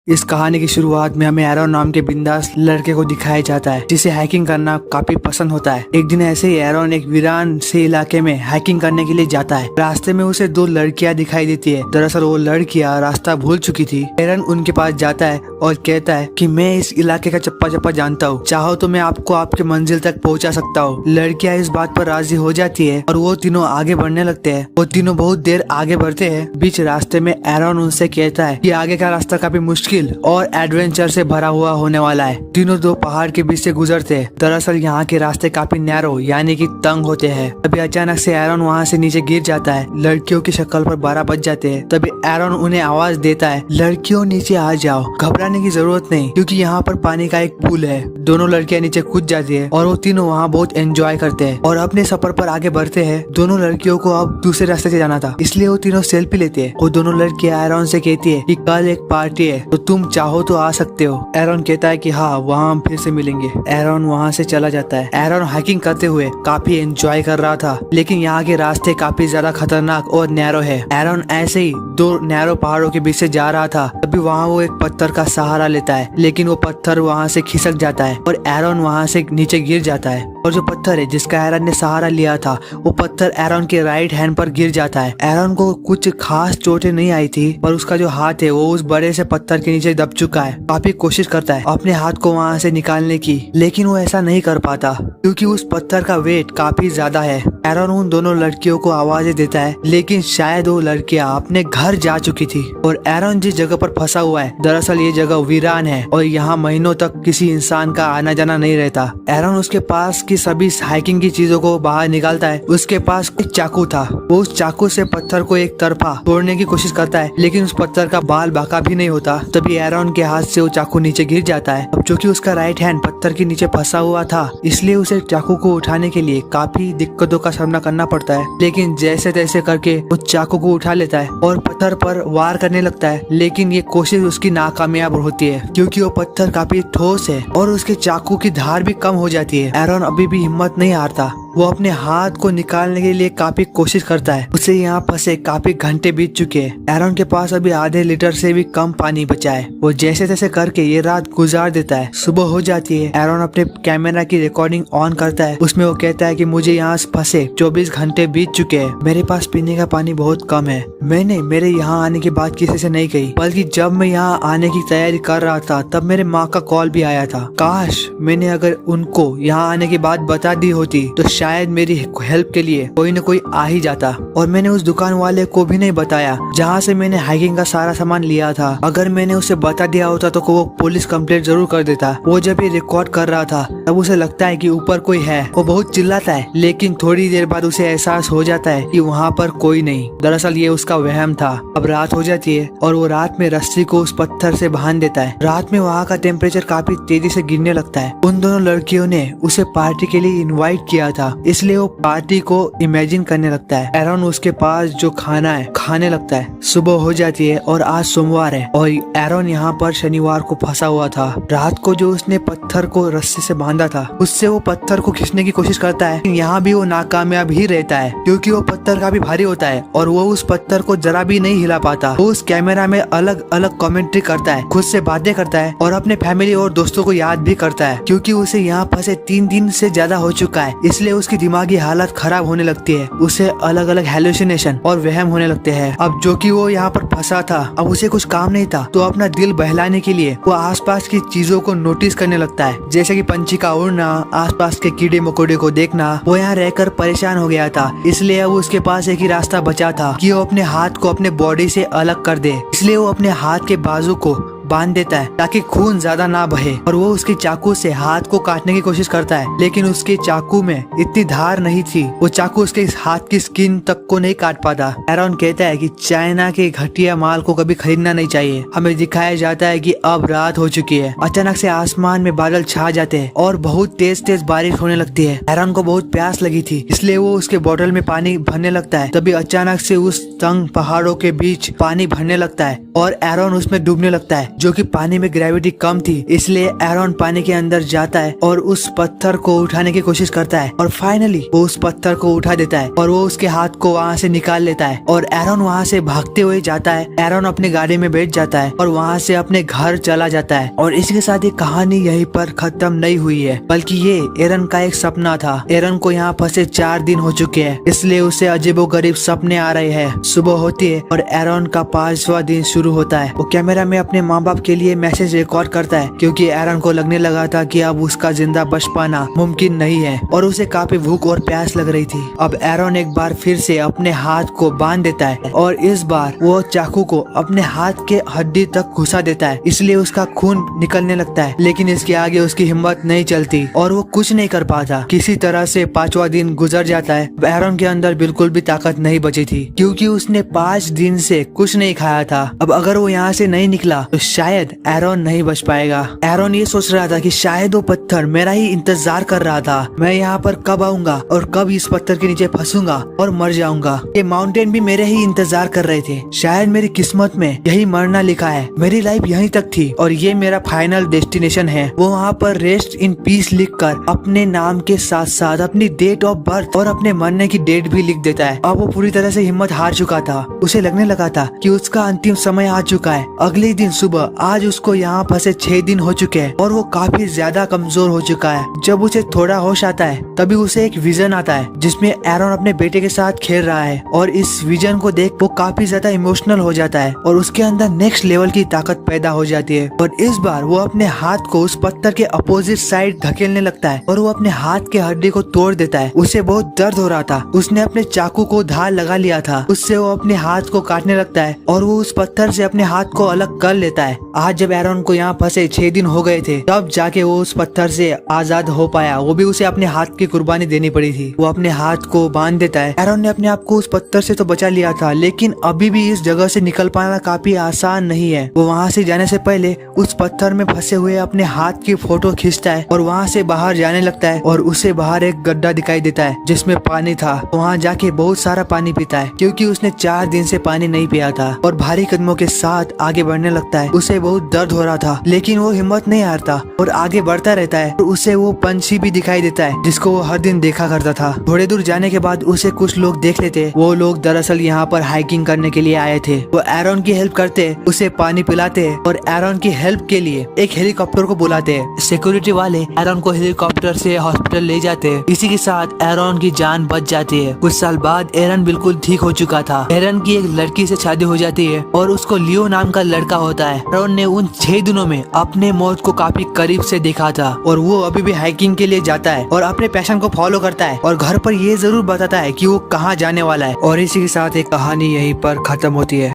इस कहानी की शुरुआत में हमें एरॉन नाम के बिंदास लड़के को दिखाया जाता है जिसे हैकिंग करना काफी पसंद होता है। एक दिन ऐसे ही एरॉन एक वीरान से इलाके में हैकिंग करने के लिए जाता है। रास्ते में उसे दो लड़कियां दिखाई देती है। दरअसल वो लड़कियां रास्ता भूल चुकी थी। एरॉन उनके पास जाता है और कहता है कि मैं इस इलाके का चप्पा चप्पा जानता हूँ, चाहो तो मैं आपको आपके मंजिल तक पहुँचा सकता हूँ। लड़कियां इस बात पर राजी हो जाती है और वो तीनों आगे बढ़ने लगते हैं। वो तीनों बहुत देर आगे बढ़ते हैं। बीच रास्ते में एरॉन उनसे कहता है कि आगे का रास्ता काफी मुश्किल और एडवेंचर से भरा हुआ होने वाला है। तीनों दो पहाड़ के बीच से गुजरते हैं। दरअसल यहाँ के रास्ते काफी नैरो यानी कि तंग होते हैं। तभी अचानक से एरॉन वहाँ से नीचे गिर जाता है। लड़कियों की शक्ल पर 12 बज जाते हैं। तभी एरॉन उन्हें आवाज देता है, लड़कियों नीचे आ जाओ, घबराने की जरूरत नहीं क्योंकि यहाँ पर पानी का एक पूल है। दोनों लड़कियां नीचे कूद जाती है और वो तीनों वहाँ बहुत एंजॉय करते हैं और अपने सफर पर आगे बढ़ते हैं। दोनों लड़कियों को अब दूसरे रास्ते से जाना था, इसलिए वो तीनों सेल्फी लेते हैं। वो दोनों लड़कियां एरॉन से कहती है कि कल एक पार्टी है तो तुम चाहो तो आ सकते हो। एरॉन कहता है कि हाँ, वहाँ हम फिर से मिलेंगे। एरॉन वहाँ से चला जाता है। एरॉन हाइकिंग करते हुए काफी एंजॉय कर रहा था, लेकिन यहाँ के रास्ते काफी ज्यादा खतरनाक और नैरो है। एरॉन ऐसे ही दो नैरो पहाड़ों के बीच से जा रहा था। तभी वहाँ वो एक पत्थर का सहारा लेता है, लेकिन वो पत्थर वहाँ से खिसक जाता है और एरॉन वहाँ से नीचे गिर जाता है। और जो पत्थर है जिसका एरॉन ने सहारा लिया था, वो पत्थर एरॉन के राइट हैंड पर गिर जाता है। एरॉन को कुछ खास चोटें नहीं आई थी, पर उसका जो हाथ है वो उस बड़े से पत्थर के नीचे दब चुका है। काफी कोशिश करता है अपने हाथ को वहाँ से निकालने की, लेकिन वो ऐसा नहीं कर पाता क्योंकि उस पत्थर का वेट काफी ज्यादा है। एरॉन उन दोनों लड़कियों को आवाजें देता है, लेकिन शायद वो लड़कियां अपने घर जा चुकी थी। और एरॉन जिस जगह पर फंसा हुआ है, दरअसल ये जगह वीरान है और यहाँ महीनों तक किसी इंसान का आना जाना नहीं रहता। एरॉन उसके पास की सभी हाइकिंग की चीजों को बाहर निकालता है। उसके पास एक चाकू था। वो उस चाकू से पत्थर को एक तरफा तोड़ने की कोशिश करता है, लेकिन उस पत्थर का बाल बाका भी नहीं होता। तभी एरॉन के हाथ से वो चाकू नीचे गिर जाता है। अब चूंकि उसका राइट हैंड पत्थर के नीचे फंसा हुआ था, इसलिए उसे चाकू को उठाने के लिए काफी दिक्कतों का सामना करना पड़ता है। लेकिन जैसे तैसे करके वो चाकू को उठा लेता है और पत्थर पर वार करने लगता है, लेकिन ये कोशिश उसकी नाकामयाब होती है क्योंकि वो पत्थर काफी ठोस है और उसके चाकू की धार भी कम हो जाती है। एरॉन अभी भी हिम्मत नहीं हारता। वो अपने हाथ को निकालने के लिए काफी कोशिश करता है। उसे यहाँ फंसे काफी घंटे बीत चुके हैं। एरॉन के पास अभी आधे लीटर से भी कम पानी बचा है। वो जैसे तैसे करके ये रात गुजार देता है। सुबह हो जाती है। एरॉन अपने कैमरा की रिकॉर्डिंग ऑन करता है। उसमें वो कहता है कि मुझे यहाँ फंसे 24 घंटे बीत चुके हैं। मेरे पास पीने का पानी बहुत कम है। मैंने मेरे यहाँ आने की बात किसी से नहीं कही, बल्कि जब मैं यहाँ आने की तैयारी कर रहा था तब मेरे माँ का कॉल भी आया था। काश मैंने अगर उनको यहाँ आने की बात बता दी होती तो शायद मेरी हेल्प के लिए कोई न कोई आ ही जाता। और मैंने उस दुकान वाले को भी नहीं बताया जहाँ से मैंने हाइकिंग का सारा सामान लिया था। अगर मैंने उसे बता दिया होता तो वो पुलिस कंप्लेंट जरूर कर देता। वो जब ये रिकॉर्ड कर रहा था तब उसे लगता है कि ऊपर कोई है। वो बहुत चिल्लाता है, लेकिन थोड़ी देर बाद उसे एहसास हो जाता है कि वहाँ पर कोई नहीं। दरअसल ये उसका वहम था। अब रात हो जाती है और वो रात में रस्सी को उस पत्थर से बांध देता है। रात में वहाँ का टेम्परेचर काफी तेजी से गिरने लगता है। उन दोनों लड़कियों ने उसे पार्टी के लिए इनवाइट किया था, इसलिए वो पार्टी को इमेजिन करने लगता है। एरॉन उसके पास जो खाना है खाने लगता है। सुबह हो जाती है और आज सोमवार है और एरॉन यहाँ पर शनिवार को फंसा हुआ था। रात को जो उसने पत्थर को रस्सी से बांधा था, उससे वो पत्थर को खींचने की कोशिश करता है। यहाँ भी वो नाकामयाब ही रहता है क्योंकि वो पत्थर काफी भारी होता है और वो उस पत्थर को जरा भी नहीं हिला पाता। वो उस कैमरा में अलग अलग कमेंट्री करता है, खुद से बातें करता है और अपने फैमिली और दोस्तों को याद भी करता है। क्योंकि उसे यहाँ फंसे 3 दिन से ज्यादा हो चुका है, इसलिए उसकी दिमागी हालत खराब होने लगती है। उसे अलग अलग हेलुसिनेशन और वहम होने लगते हैं। अब जो कि वो यहाँ पर फंसा था, अब उसे कुछ काम नहीं था, तो अपना दिल बहलाने के लिए वो आसपास की चीजों को नोटिस करने लगता है, जैसे कि पंछी का उड़ना, आसपास के कीड़े मकोड़े को देखना। वो यहाँ रहकर परेशान हो गया था, इसलिए अब उसके पास एक ही रास्ता बचा था कि वो अपने हाथ को अपने बॉडी से अलग कर दे। इसलिए वो अपने हाथ के बाजू को बांध देता है ताकि खून ज्यादा ना बहे और वो उसके चाकू से हाथ को काटने की कोशिश करता है, लेकिन उसके चाकू में इतनी धार नहीं थी। वो चाकू उसके हाथ की स्किन तक को नहीं काट पाता। एरॉन कहता है कि चाइना के घटिया माल को कभी खरीदना नहीं चाहिए। हमें दिखाया जाता है कि अब रात हो चुकी है। अचानक से आसमान में बादल छा जाते हैं और बहुत तेज तेज बारिश होने लगती है। एरॉन को बहुत प्यास लगी थी, इसलिए वो उसके बोतल में पानी भरने लगता है। तभी अचानक से उस तंग पहाड़ों के बीच पानी भरने लगता है और एरॉन उसमें डूबने लगता है। जो कि पानी में ग्रेविटी कम थी, इसलिए एरॉन पानी के अंदर जाता है और उस पत्थर को उठाने की कोशिश करता है और फाइनली वो उस पत्थर को उठा देता है और वो उसके हाथ को वहाँ से निकाल लेता है और एरॉन वहाँ से भागते हुए जाता है। एरॉन अपनी गाड़ी में बैठ जाता है और वहाँ से अपने घर चला जाता है। और इसके साथ ये कहानी यहीं पर खत्म नहीं हुई है, बल्कि ये एरन का एक सपना था। एरन को यहाँ फंसे 4 दिन हो चुके हैं, इसलिए उसे अजीबोगरीब सपने आ रहे हैं। सुबह होती है और एरन का 5वां दिन शुरू होता है। वो कैमरा में अपने माँ बाप के लिए मैसेज रिकॉर्ड करता है, क्योंकि एरन को लगने लगा था कि अब उसका जिंदा बच पाना मुमकिन नहीं है और उसे काफी भूख और प्यास लग रही थी। अब एरन एक बार फिर से अपने हाथ को बांध देता है और इस बार वो चाकू को अपने हाथ के हड्डी तक घुसा देता है, इसलिए उसका खून निकलने लगता है। लेकिन इसके आगे उसकी हिम्मत नहीं चलती और वो कुछ नहीं कर पाता। किसी तरह से 5वां दिन गुजर जाता है। एरन के अंदर बिल्कुल भी ताकत नहीं बची थी, क्योंकि उसने 5 दिन से कुछ नहीं खाया था। अब अगर वो यहाँ से नहीं निकला तो शायद एरन नहीं बच पाएगा। एरन ये सोच रहा था कि शायद वो पत्थर मेरा ही इंतजार कर रहा था। मैं यहाँ पर कब आऊंगा और कब इस पत्थर के नीचे फंसूंगा और मर जाऊंगा। ये माउंटेन भी मेरे ही इंतजार कर रहे थे। शायद मेरी किस्मत में यही मरना लिखा है। मेरी लाइफ यहीं तक थी और ये मेरा फाइनल डेस्टिनेशन है। वो वहाँ पर रेस्ट इन पीस लिखकर अपने नाम के साथ साथ अपनी डेट ऑफ बर्थ और अपने मरने की डेट भी लिख देता है। अब वो पूरी तरह से हिम्मत हार चुका था। उसे लगने लगा था कि उसका अंतिम समय आ चुका है। अगले दिन सुबह आज उसको यहाँ फंसे 6 दिन हो चुके हैं और वो काफी ज्यादा कमजोर हो चुका है। जब उसे थोड़ा होश आता है तभी उसे एक विजन आता है, जिसमें एरन अपने बेटे के साथ खेल रहा है और इस विजन को देख वो काफी ज्यादा इमोशनल हो जाता है और उसके अंदर नेक्स्ट लेवल की ताकत पैदा हो जाती है। और इस बार वो अपने हाथ को उस पत्थर के अपोजिट साइड धकेलने लगता है और वो अपने हाथ के हड्डी को तोड़ देता है। उसे बहुत दर्द हो रहा था। उसने अपने चाकू को धार लगा लिया था। उससे वो अपने हाथ को काटने लगता है और वो उस पत्थर से अपने हाथ को अलग कर लेता है। आज जब एरन को यहाँ फंसे 6 दिन हो गए थे, तब जाके वो उस पत्थर से आजाद हो पाया। वो भी उसे अपने हाथ की कुर्बानी देनी पड़ी थी। वो अपने हाथ को बांध देता है। एरन ने अपने आप को उस पत्थर से तो बचा लिया था, लेकिन अभी भी इस जगह से निकल पाना काफी आसान नहीं है। वो वहाँ से जाने से पहले उस पत्थर में फंसे हुए अपने हाथ की फोटो खींचता है और वहाँ से बाहर जाने लगता है और उसे बाहर एक गड्ढा दिखाई देता है जिसमें पानी था। वहाँ जाके बहुत सारा पानी पीता है, क्योंकि उसने 4 दिन से पानी नहीं पिया था और भारी कदमों के साथ आगे बढ़ने लगता है। उसे बहुत दर्द हो रहा था, लेकिन वो हिम्मत नहीं हारता और आगे बढ़ता रहता है। और उसे वो पंछी भी दिखाई देता है जिसको वो हर दिन देखा करता था। थोड़े दूर जाने के बाद उसे कुछ लोग देख लेते। वो लोग दरअसल यहाँ पर हाइकिंग करने के लिए आए थे। वो एरन की हेल्प करते, उसे पानी पिलाते और एरन की हेल्प के लिए एक हेलीकॉप्टर को बुलाते। सिक्योरिटी वाले एरन को हेलीकॉप्टर से हॉस्पिटल ले जाते। इसी के साथ एरन की जान बच जाती है। कुछ साल बाद एरन बिल्कुल ठीक हो चुका था। एरन की एक लड़की से शादी हो जाती है और उसको लियो नाम का लड़का होता है। एरन ने उन 6 दिनों में अपने मौत को काफी करीब से देखा था और वो अभी भी हाइकिंग के लिए जाता है और अपने पैशन को फॉलो करता है और घर पर ये जरूर बताता है कि वो कहाँ जाने वाला है। और इसी के साथ एक कहानी यहीं पर खत्म होती है।